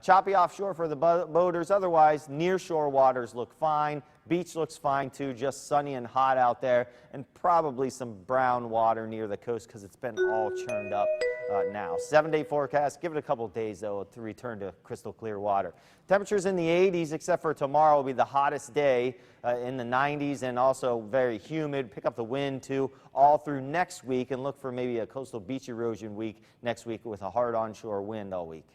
Choppy offshore for the boaters. Otherwise, near shore waters look fine. Beach looks fine too, just sunny and hot out there, and probably some brown water near the coast because it's been all churned up now. 7-day forecast. Give it a couple days though to return to crystal clear water. Temperatures in the 80s, except for tomorrow will be the hottest day in the 90s, and also very humid. Pick up the wind too all through next week, and look for maybe a coastal beach erosion week next week with a hard onshore wind all week.